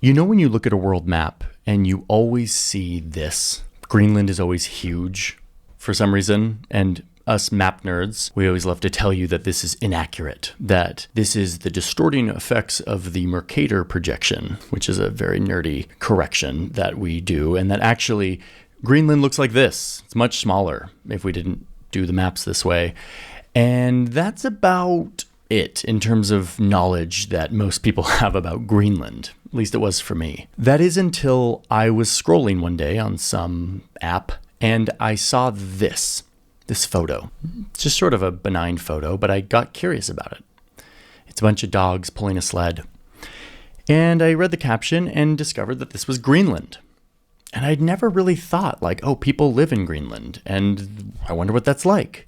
You know when you look at a world map and you always see this? Greenland is always huge for some reason, and us map nerds, we always love to tell you that this is inaccurate, that this is the distorting effects of the Mercator projection, which is a very nerdy correction that we do, and that actually Greenland looks like this. It's much smaller if we didn't do the maps this way. And that's about it in terms of knowledge that most people have about Greenland. At least it was for me. That is until I was scrolling one day on some app and I saw this photo. It's just sort of a benign photo, but I got curious about it. It's a bunch of dogs pulling a sled. And I read the caption and discovered that this was Greenland. And I'd never really thought like, oh, people live in Greenland and I wonder what that's like.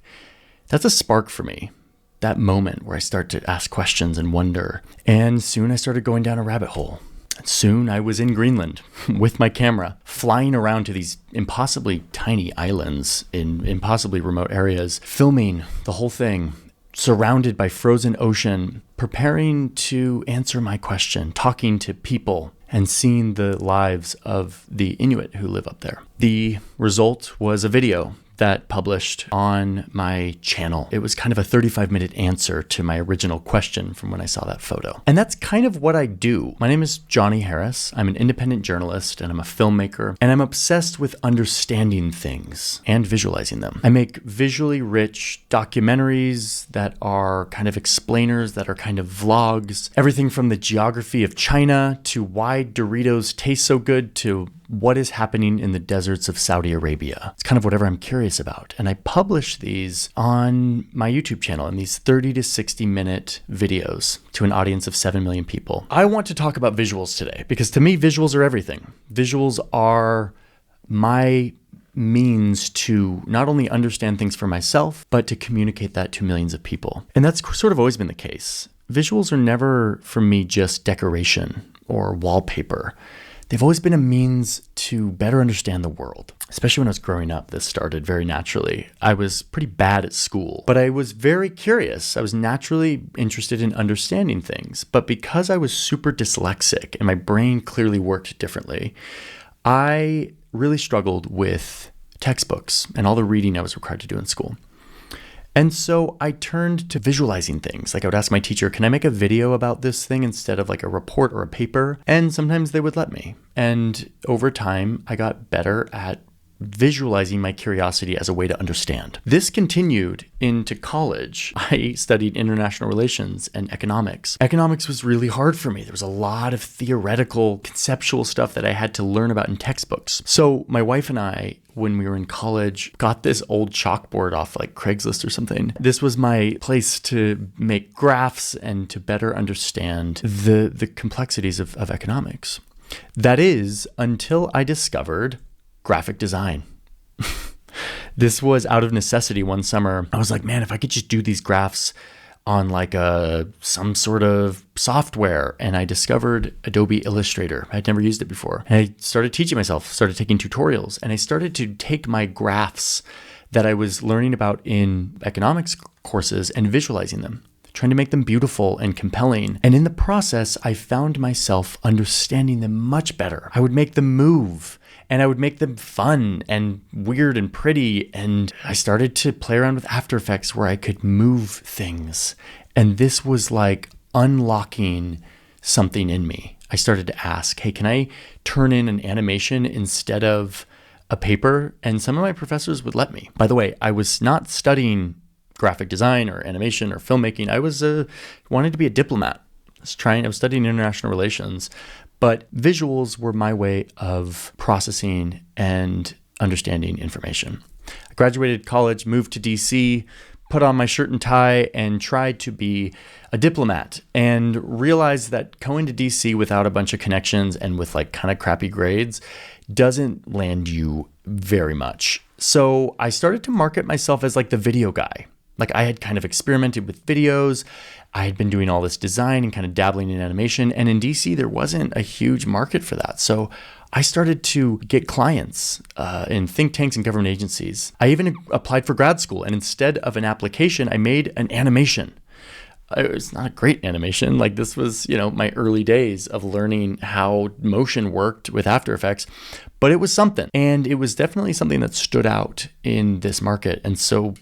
That's a spark for me. That moment where I start to ask questions and wonder. And soon I started going down a rabbit hole. And soon I was in Greenland with my camera, flying around to these impossibly tiny islands in impossibly remote areas, filming the whole thing, surrounded by frozen ocean, preparing to answer my question, talking to people, and seeing the lives of the Inuit who live up there. The result was a video that published on my channel. It was kind of a 35-minute answer to my original question from when I saw that photo. And that's kind of what I do. My name is Johnny Harris. I'm an independent journalist and I'm a filmmaker, and I'm obsessed with understanding things and visualizing them. I make visually rich documentaries that are kind of explainers, that are kind of vlogs, everything from the geography of China to why Doritos taste so good to what is happening in the deserts of Saudi Arabia. It's kind of whatever I'm curious about. And I publish these on my YouTube channel in these 30 to 60 minute videos to an audience of 7 million people. I want to talk about visuals today because to me, visuals are everything. Visuals are my means to not only understand things for myself, but to communicate that to millions of people. And that's sort of always been the case. Visuals are never, for me, just decoration or wallpaper. They've always been a means to better understand the world. Especially when I was growing up, this started very naturally. I was pretty bad at school, but I was very curious. I was naturally interested in understanding things. But because I was super dyslexic and my brain clearly worked differently, I really struggled with textbooks and all the reading I was required to do in school. And so I turned to visualizing things. Like I would ask my teacher, can I make a video about this thing instead of like a report or a paper? And sometimes they would let me. And over time, I got better at visualizing my curiosity as a way to understand. This continued into college. I studied international relations and economics. Economics was really hard for me. There was a lot of theoretical, conceptual stuff that I had to learn about in textbooks. So my wife and I, when we were in college, got this old chalkboard off like Craigslist or something. This was my place to make graphs and to better understand the complexities of economics. That is, until I discovered graphic design. This was out of necessity one summer. I was like, man, if I could just do these graphs on like some sort of software. And I discovered Adobe Illustrator. I'd never used it before. And I started teaching myself, started taking tutorials, and I started to take my graphs that I was learning about in economics courses and visualizing them, trying to make them beautiful and compelling. And in the process, I found myself understanding them much better. I would make them move. And I would make them fun and weird and pretty. And I started to play around with After Effects where I could move things. And this was like unlocking something in me. I started to ask, hey, can I turn in an animation instead of a paper? And some of my professors would let me. By the way, I was not studying graphic design or animation or filmmaking. I was wanted to be a diplomat. I was studying international relations. But visuals were my way of processing and understanding information. I graduated college, moved to DC, put on my shirt and tie, and tried to be a diplomat, and realized that going to DC without a bunch of connections and with like kind of crappy grades doesn't land you very much. So I started to market myself as like the video guy. Like I had kind of experimented with videos. I had been doing all this design and kind of dabbling in animation. And in DC, there wasn't a huge market for that. So I started to get clients in think tanks and government agencies. I even applied for grad school. And instead of an application, I made an animation. It's not a great animation. Like this was, my early days of learning how motion worked with After Effects, but it was something. And it was definitely something that stood out in this market. And so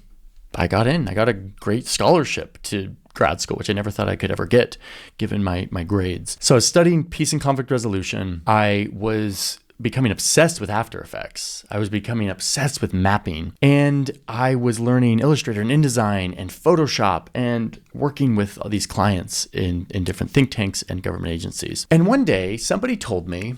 I got in. I got a great scholarship to grad school, which I never thought I could ever get given my grades. So I was studying peace and conflict resolution. I was becoming obsessed with After Effects. I was becoming obsessed with mapping, and I was learning Illustrator and InDesign and Photoshop and working with all these clients in different think tanks and government agencies. And one day somebody told me,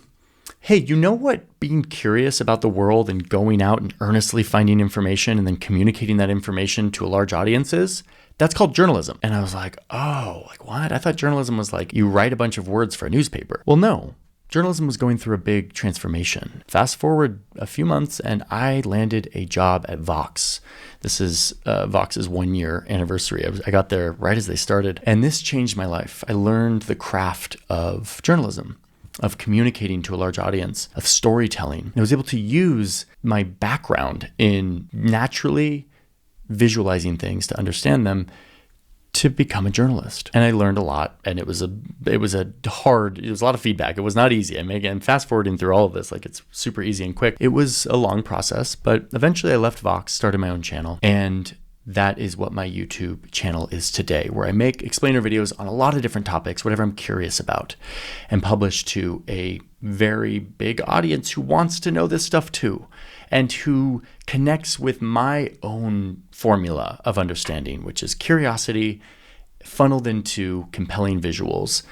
hey, you know what being curious about the world and going out and earnestly finding information and then communicating that information to a large audience is? That's called journalism. And I was like, oh, like what? I thought journalism was like you write a bunch of words for a newspaper. Well, no. Journalism was going through a big transformation. Fast forward a few months and I landed a job at Vox. This is Vox's 1-year anniversary. I got there right as they started. And this changed my life. I learned the craft of journalism, of communicating to a large audience, of storytelling. I was able to use my background in naturally visualizing things to understand them to become a journalist. And I learned a lot, and it was a lot of feedback. It was not easy. I'm fast forwarding through all of this, like it's super easy and quick. It was a long process, but eventually I left Vox, started my own channel, and that is what my YouTube channel is today, where I make explainer videos on a lot of different topics, whatever I'm curious about, and publish to a very big audience who wants to know this stuff too, and who connects with my own formula of understanding, which is curiosity funneled into compelling visuals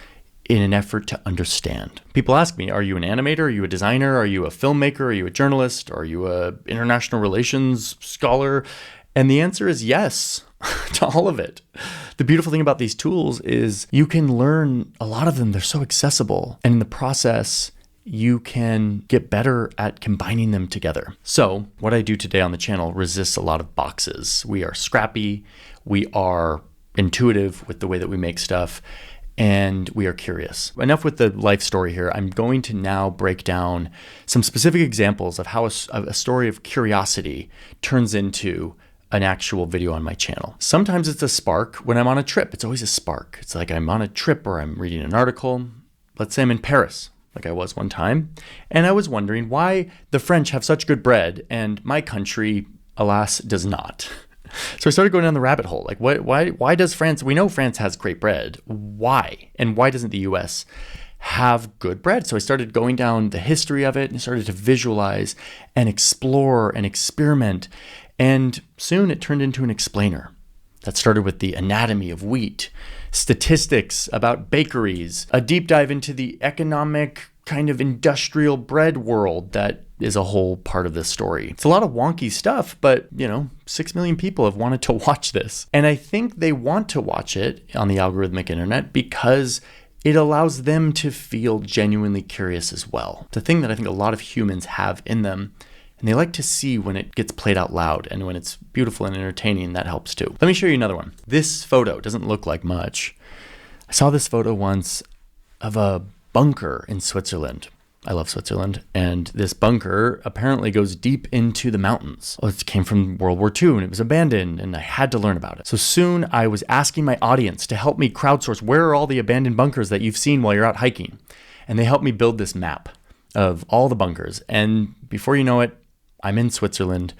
in an effort to understand. People ask me, are you an animator? Are you a designer? Are you a filmmaker? Are you a journalist? Are you a international relations scholar? And the answer is yes to all of it. The beautiful thing about these tools is you can learn a lot of them. They're so accessible. And in the process, you can get better at combining them together. So what I do today on the channel resists a lot of boxes. We are scrappy, we are intuitive with the way that we make stuff, and we are curious. Enough with the life story here. I'm going to now break down some specific examples of how a story of curiosity turns into an actual video on my channel. Sometimes it's a spark when I'm on a trip. It's always a spark. It's like I'm on a trip or I'm reading an article. Let's say I'm in Paris, like I was one time, and I was wondering why the French have such good bread and my country, alas, does not. So I started going down the rabbit hole. Like, why does France, we know France has great bread. Why? And why doesn't the US have good bread? So I started going down the history of it and started to visualize and explore and experiment. And soon it turned into an explainer that started with the anatomy of wheat, statistics about bakeries, a deep dive into the economic kind of industrial bread world that is a whole part of this story. It's a lot of wonky stuff, but 6 million people have wanted to watch this. And I think they want to watch it on the algorithmic internet because it allows them to feel genuinely curious as well. It's a thing that I think a lot of humans have in them, and they like to see when it gets played out loud, and when it's beautiful and entertaining, that helps too. Let me show you another one. This photo doesn't look like much. I saw this photo once of a bunker in Switzerland. I love Switzerland. And this bunker apparently goes deep into the mountains. Well, it came from World War II and it was abandoned, and I had to learn about it. So soon I was asking my audience to help me crowdsource where are all the abandoned bunkers that you've seen while you're out hiking. And they helped me build this map of all the bunkers. And before you know it, I'm in Switzerland,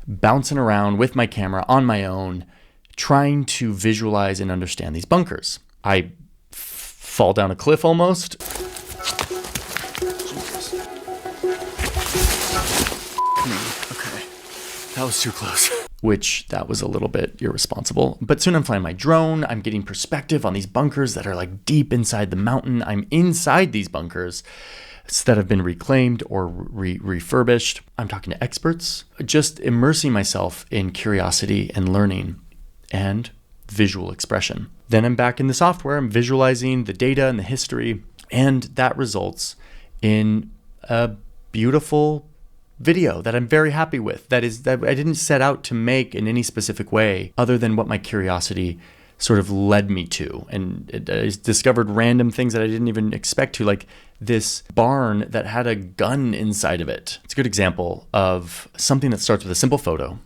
bouncing around with my camera on my own, trying to visualize and understand these bunkers. I fall down a cliff almost. Okay, that was too close. That was a little bit irresponsible. But soon I'm flying my drone. I'm getting perspective on these bunkers that are like deep inside the mountain. I'm inside these bunkers that have been reclaimed or refurbished. I'm talking to experts, just immersing myself in curiosity and learning and visual expression. Then I'm back in the software. I'm visualizing the data and the history, and that results in a beautiful video that I'm very happy with. That I didn't set out to make in any specific way other than what my curiosity sort of led me to. And I discovered random things that I didn't even expect to, like this barn that had a gun inside of it. It's a good example of something that starts with a simple photo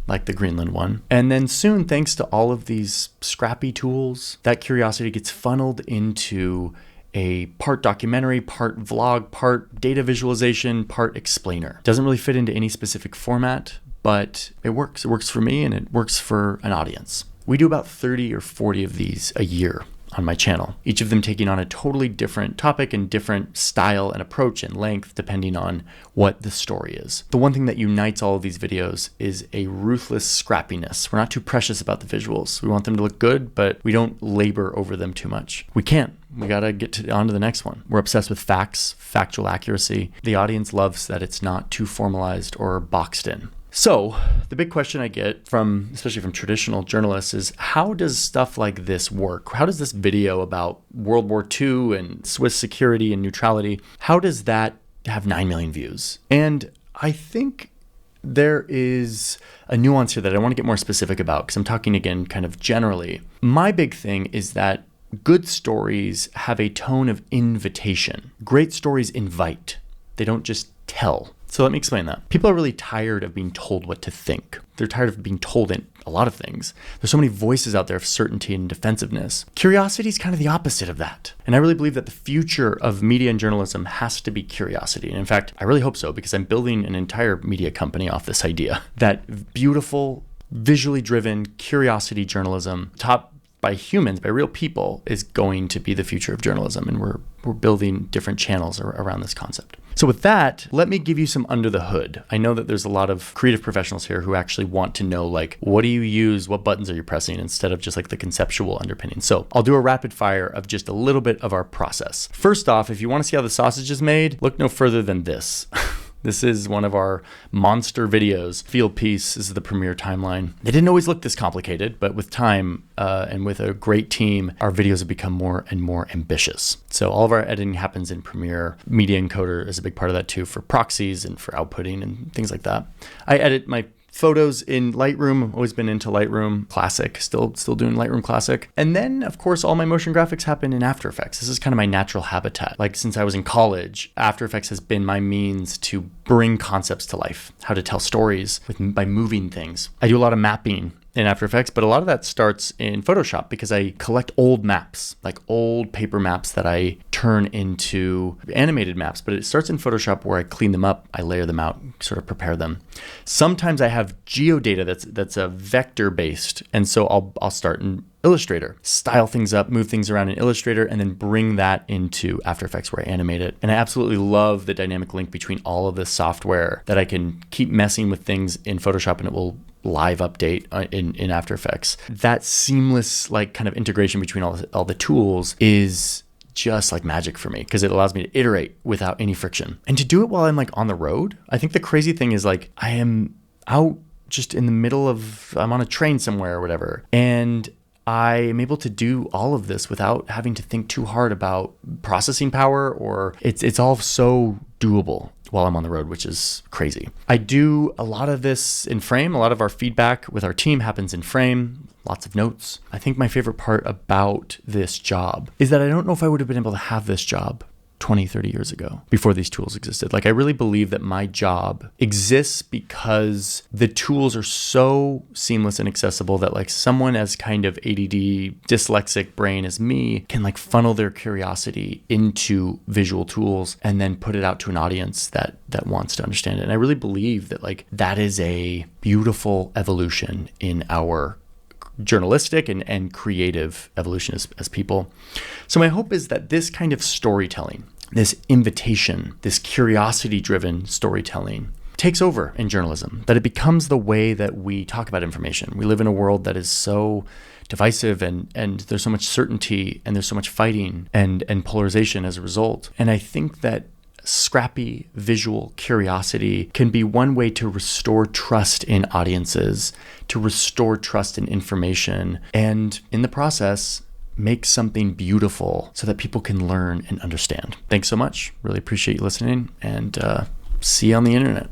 like the Greenland one. And then soon, thanks to all of these Scrappy tools, that curiosity gets funneled into a part documentary, part vlog, part data visualization, part explainer. Doesn't really fit into any specific format, but it works. It works for me and it works for an audience. We do about 30 or 40 of these a year on my channel, each of them taking on a totally different topic and different style and approach and length depending on what the story is. The one thing that unites all of these videos is a ruthless scrappiness. We're not too precious about the visuals. We want them to look good, but we don't labor over them too much. We can't. We gotta get on to the next one. We're obsessed with facts, factual accuracy. The audience loves that it's not too formalized or boxed in. So the big question I get from, especially from traditional journalists, is how does stuff like this work? How does this video about World War II and Swiss security and neutrality, how does that have 9 million views? And I think there is a nuance here that I want to get more specific about because I'm talking again kind of generally. My big thing is that good stories have a tone of invitation. Great stories invite. They don't just tell. So let me explain that. People are really tired of being told what to think. They're tired of being told in a lot of things. There's so many voices out there of certainty and defensiveness. Curiosity is kind of the opposite of that. And I really believe that the future of media and journalism has to be curiosity. And in fact, I really hope so because I'm building an entire media company off this idea that beautiful, visually driven curiosity journalism, taught by humans, by real people, is going to be the future of journalism. And we're building different channels around this concept. So with that, let me give you some under the hood. I know that there's a lot of creative professionals here who actually want to know, like, what do you use? What buttons are you pressing instead of just like the conceptual underpinning? So I'll do a rapid fire of just a little bit of our process. First off, if you want to see how the sausage is made, look no further than this. This is one of our monster videos. Field piece is the premiere timeline. They didn't always look this complicated, but with time and with a great team, our videos have become more and more ambitious. So all of our editing happens in Premiere. Media Encoder is a big part of that too, for proxies and for outputting and things like that. I edit my photos in Lightroom. I've always been into Lightroom Classic, still doing Lightroom Classic. And then, of course, all my motion graphics happen in After Effects. This is kind of my natural habitat. Like since I was in college, After Effects has been my means to bring concepts to life, how to tell stories by moving things. I do a lot of mapping in After Effects, but a lot of that starts in Photoshop because I collect old maps, like old paper maps that I turn into animated maps, but it starts in Photoshop where I clean them up, I layer them out, sort of prepare them. Sometimes I have geodata that's a vector based, and so I'll start in Illustrator, style things up, move things around in Illustrator, and then bring that into After Effects where I animate it. And I absolutely love the dynamic link between all of this software that I can keep messing with things in Photoshop and it will live update in After Effects. That seamless like kind of integration between all the tools is just like magic for me because it allows me to iterate without any friction. And to do it while I'm like on the road, I think the crazy thing is like I am out just in the middle of, I'm on a train somewhere or whatever, and I am able to do all of this without having to think too hard about processing power, or it's all so doable while I'm on the road, which is crazy. I do a lot of this in frame. A lot of our feedback with our team happens in frame, lots of notes. I think my favorite part about this job is that I don't know if I would have been able to have this job 20, 30 years ago before these tools existed. Like I really believe that my job exists because the tools are so seamless and accessible that like someone as kind of ADD dyslexic brain as me can like funnel their curiosity into visual tools and then put it out to an audience that wants to understand it. And I really believe that like that is a beautiful evolution in our journalistic and creative evolution as people. So my hope is that this kind of storytelling, this invitation, this curiosity-driven storytelling takes over in journalism, that it becomes the way that we talk about information. We live in a world that is so divisive and there's so much certainty and there's so much fighting and polarization as a result. And I think that scrappy visual curiosity can be one way to restore trust in audiences, to restore trust in information, and in the process, make something beautiful so that people can learn and understand. Thanks so much. Really appreciate you listening, and see you on the internet.